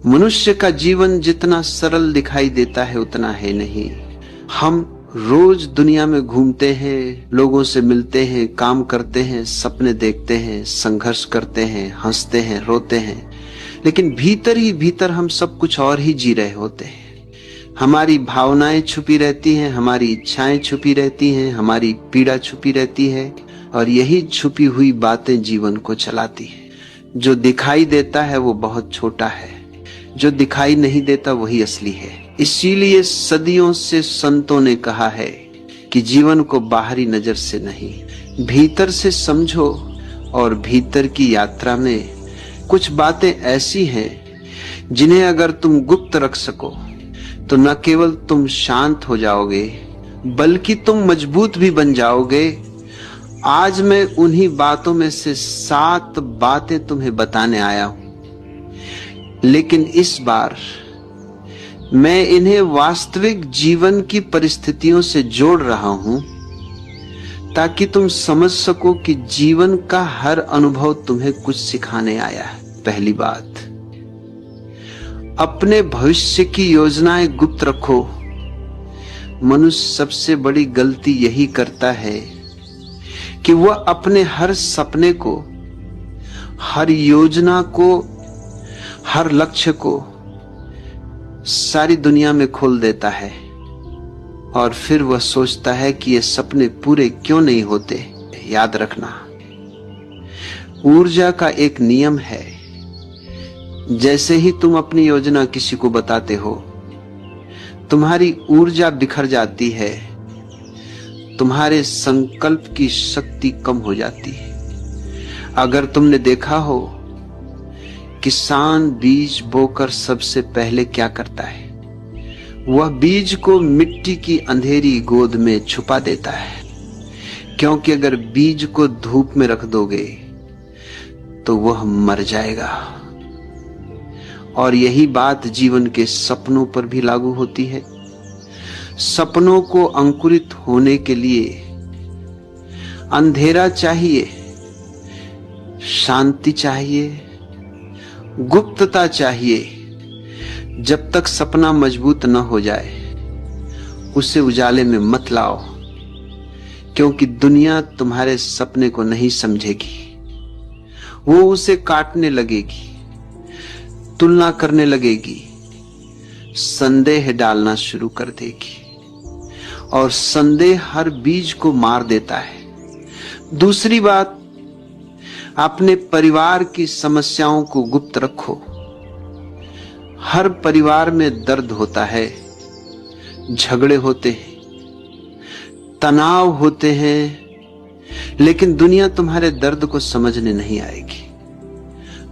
मनुष्य का जीवन जितना सरल दिखाई देता है उतना है नहीं। हम रोज दुनिया में घूमते हैं, लोगों से मिलते हैं, काम करते हैं, सपने देखते हैं, संघर्ष करते हैं, हंसते हैं, रोते हैं, लेकिन भीतर ही भीतर हम सब कुछ और ही जी रहे होते हैं। हमारी भावनाएं छुपी रहती हैं, हमारी इच्छाएं छुपी रहती हैं, हमारी पीड़ा छुपी रहती है, और यही छुपी हुई बातें जीवन को चलाती है। जो दिखाई देता है वो बहुत छोटा है, जो दिखाई नहीं देता वही असली है। इसीलिए सदियों से संतों ने कहा है कि जीवन को बाहरी नजर से नहीं, भीतर से समझो। और भीतर की यात्रा में कुछ बातें ऐसी हैं जिन्हें अगर तुम गुप्त रख सको तो न केवल तुम शांत हो जाओगे बल्कि तुम मजबूत भी बन जाओगे। आज मैं उन्हीं बातों में से 7 बातें तुम्हें बताने आया हूं, लेकिन इस बार मैं इन्हें वास्तविक जीवन की परिस्थितियों से जोड़ रहा हूं ताकि तुम समझ सको कि जीवन का हर अनुभव तुम्हें कुछ सिखाने आया है। पहली बात, अपने भविष्य की योजनाएं गुप्त रखो। मनुष्य सबसे बड़ी गलती यही करता है कि वह अपने हर सपने को, हर योजना को, हर लक्ष्य को सारी दुनिया में खोल देता है और फिर वह सोचता है कि ये सपने पूरे क्यों नहीं होते। याद रखना, ऊर्जा का एक नियम है, जैसे ही तुम अपनी योजना किसी को बताते हो तुम्हारी ऊर्जा बिखर जाती है, तुम्हारे संकल्प की शक्ति कम हो जाती है। अगर तुमने देखा हो, किसान बीज बोकर सबसे पहले क्या करता है, वह बीज को मिट्टी की अंधेरी गोद में छुपा देता है, क्योंकि अगर बीज को धूप में रख दोगे तो वह मर जाएगा। और यही बात जीवन के सपनों पर भी लागू होती है। सपनों को अंकुरित होने के लिए अंधेरा चाहिए, शांति चाहिए, गुप्तता चाहिए। जब तक सपना मजबूत न हो जाए उसे उजाले में मत लाओ, क्योंकि दुनिया तुम्हारे सपने को नहीं समझेगी। वो उसे काटने लगेगी, तुलना करने लगेगी, संदेह डालना शुरू कर देगी, और संदेह हर बीज को मार देता है। दूसरी बात, अपने परिवार की समस्याओं को गुप्त रखो। हर परिवार में दर्द होता है, झगड़े होते हैं, तनाव होते हैं, लेकिन दुनिया तुम्हारे दर्द को समझने नहीं आएगी,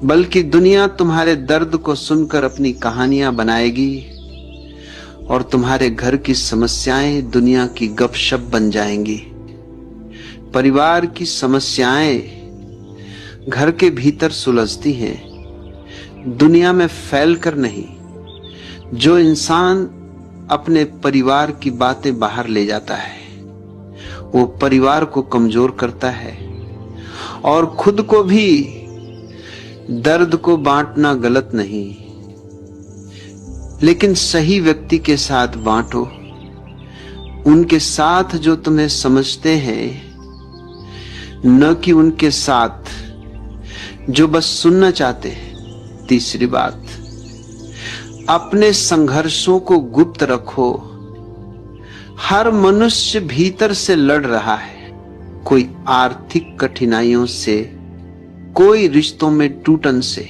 बल्कि दुनिया तुम्हारे दर्द को सुनकर अपनी कहानियां बनाएगी और तुम्हारे घर की समस्याएं दुनिया की गपशप बन जाएंगी। परिवार की समस्याएं घर के भीतर सुलझती हैं, दुनिया में फैलकर नहीं। जो इंसान अपने परिवार की बातें बाहर ले जाता है वो परिवार को कमजोर करता है, और खुद को भी। दर्द को बांटना गलत नहीं, लेकिन सही व्यक्ति के साथ बांटो, उनके साथ जो तुम्हें समझते हैं, न कि उनके साथ जो बस सुनना चाहते हैं। तीसरी बात, अपने संघर्षों को गुप्त रखो। हर मनुष्य भीतर से लड़ रहा है, कोई आर्थिक कठिनाइयों से, कोई रिश्तों में टूटन से,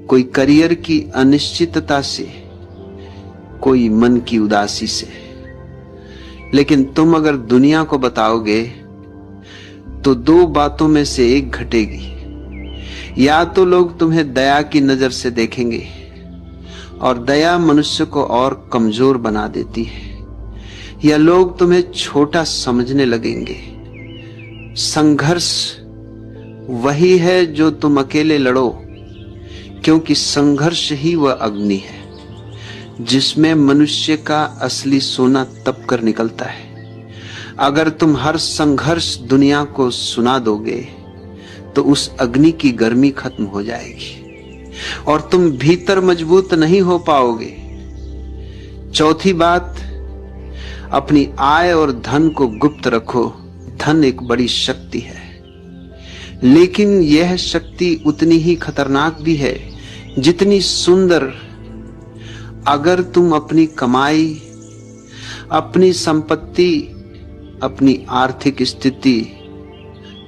कोई करियर की अनिश्चितता से, कोई मन की उदासी से। लेकिन तुम अगर दुनिया को बताओगे तो 2 बातों में से एक घटेगी। या तो लोग तुम्हें दया की नजर से देखेंगे, और दया मनुष्य को और कमजोर बना देती है, या लोग तुम्हें छोटा समझने लगेंगे। संघर्ष वही है जो तुम अकेले लड़ो, क्योंकि संघर्ष ही वह अग्नि है जिसमें मनुष्य का असली सोना तप कर निकलता है। अगर तुम हर संघर्ष दुनिया को सुना दोगे तो उस अग्नि की गर्मी खत्म हो जाएगी। और तुम भीतर मजबूत नहीं हो पाओगे। चौथी बात, अपनी आय और धन को गुप्त रखो। धन एक बड़ी शक्ति है, लेकिन यह शक्ति उतनी ही खतरनाक भी है जितनी सुंदर। अगर तुम अपनी कमाई, अपनी संपत्ति, अपनी आर्थिक स्थिति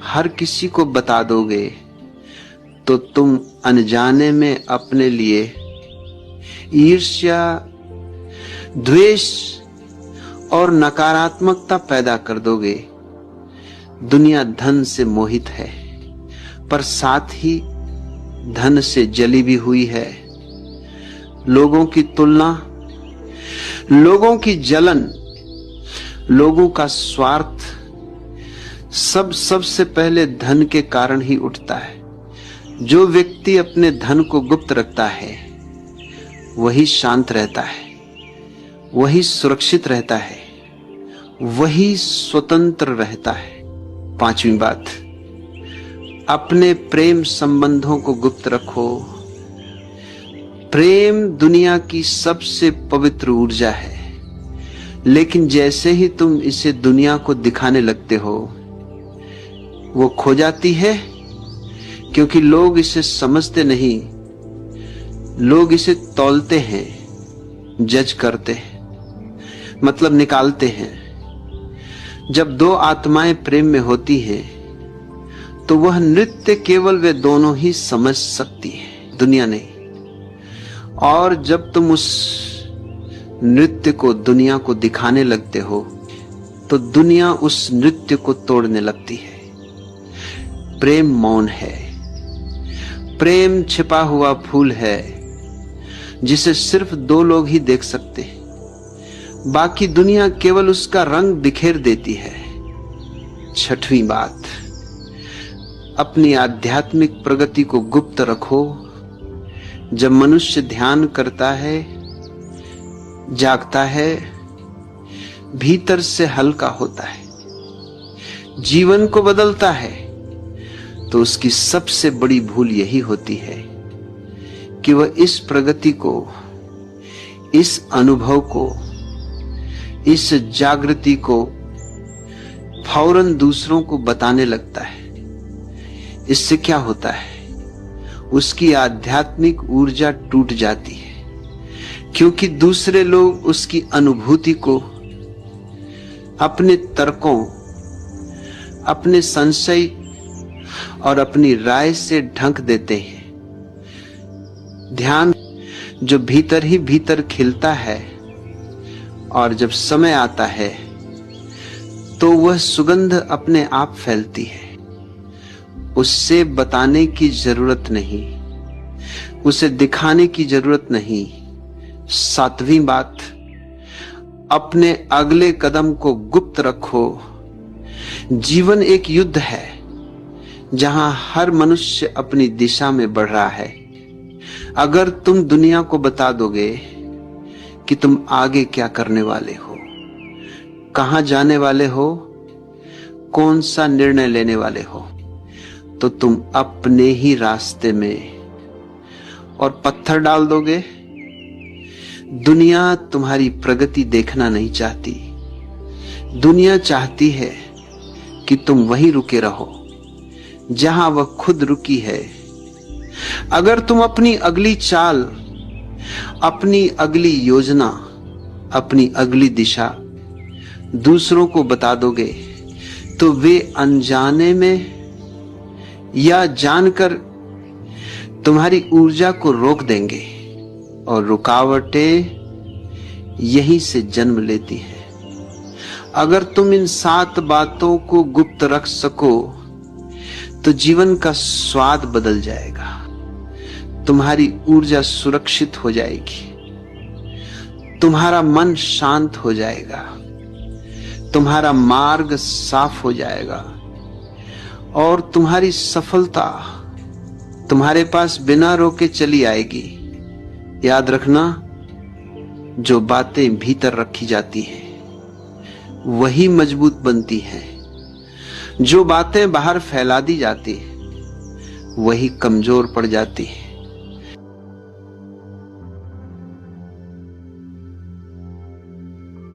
हर किसी को बता दोगे तो तुम अनजाने में अपने लिए ईर्ष्या, द्वेष और नकारात्मकता पैदा कर दोगे। दुनिया धन से मोहित है, पर साथ ही धन से जली भी हुई है। लोगों की तुलना, लोगों की जलन, लोगों का स्वार्थ सबसे पहले धन के कारण ही उठता है। जो व्यक्ति अपने धन को गुप्त रखता है वही शांत रहता है, वही सुरक्षित रहता है, वही स्वतंत्र रहता है। पांचवी बात, अपने प्रेम संबंधों को गुप्त रखो। प्रेम दुनिया की सबसे पवित्र ऊर्जा है, लेकिन जैसे ही तुम इसे दुनिया को दिखाने लगते हो वो खो जाती है, क्योंकि लोग इसे समझते नहीं। लोग इसे तौलते हैं, जज करते हैं, मतलब निकालते हैं। जब दो आत्माएं प्रेम में होती हैं तो वह नृत्य केवल वे दोनों ही समझ सकती हैं, दुनिया नहीं। और जब तुम उस नृत्य को दुनिया को दिखाने लगते हो तो दुनिया उस नृत्य को तोड़ने लगती है। प्रेम मौन है, प्रेम छिपा हुआ फूल है जिसे सिर्फ दो लोग ही देख सकते हैं, बाकी दुनिया केवल उसका रंग बिखेर देती है। छठवीं बात, अपनी आध्यात्मिक प्रगति को गुप्त रखो। जब मनुष्य ध्यान करता है, जागता है, भीतर से हल्का होता है, जीवन को बदलता है, तो उसकी सबसे बड़ी भूल यही होती है कि वह इस प्रगति को, इस अनुभव को, इस जागृति को फौरन दूसरों को बताने लगता है। इससे क्या होता है? उसकी आध्यात्मिक ऊर्जा टूट जाती है, क्योंकि दूसरे लोग उसकी अनुभूति को अपने तर्कों, अपने संशय और अपनी राय से ढक देते हैं। ध्यान जो भीतर ही भीतर खिलता है और जब समय आता है तो वह सुगंध अपने आप फैलती है। उससे बताने की जरूरत नहीं, उसे दिखाने की जरूरत नहीं। सातवीं बात, अपने अगले कदम को गुप्त रखो। जीवन एक युद्ध है जहां हर मनुष्य अपनी दिशा में बढ़ रहा है। अगर तुम दुनिया को बता दोगे कि तुम आगे क्या करने वाले हो, कहां जाने वाले हो, कौन सा निर्णय लेने वाले हो, तो तुम अपने ही रास्ते में और पत्थर डाल दोगे। दुनिया तुम्हारी प्रगति देखना नहीं चाहती। दुनिया चाहती है कि तुम वहीं रुके रहो जहां वह खुद रुकी है। अगर तुम अपनी अगली चाल, अपनी अगली योजना, अपनी अगली दिशा दूसरों को बता दोगे तो वे अनजाने में या जानकर तुम्हारी ऊर्जा को रोक देंगे, और रुकावटें यहीं से जन्म लेती हैं। अगर तुम इन 7 बातों को गुप्त रख सको तो जीवन का स्वाद बदल जाएगा। तुम्हारी ऊर्जा सुरक्षित हो जाएगी, तुम्हारा मन शांत हो जाएगा, तुम्हारा मार्ग साफ हो जाएगा और तुम्हारी सफलता तुम्हारे पास बिना रोके चली आएगी। याद रखना, जो बातें भीतर रखी जाती हैं वही मजबूत बनती हैं। जो बातें बाहर फैला दी जाती हैं वही कमजोर पड़ जाती हैं।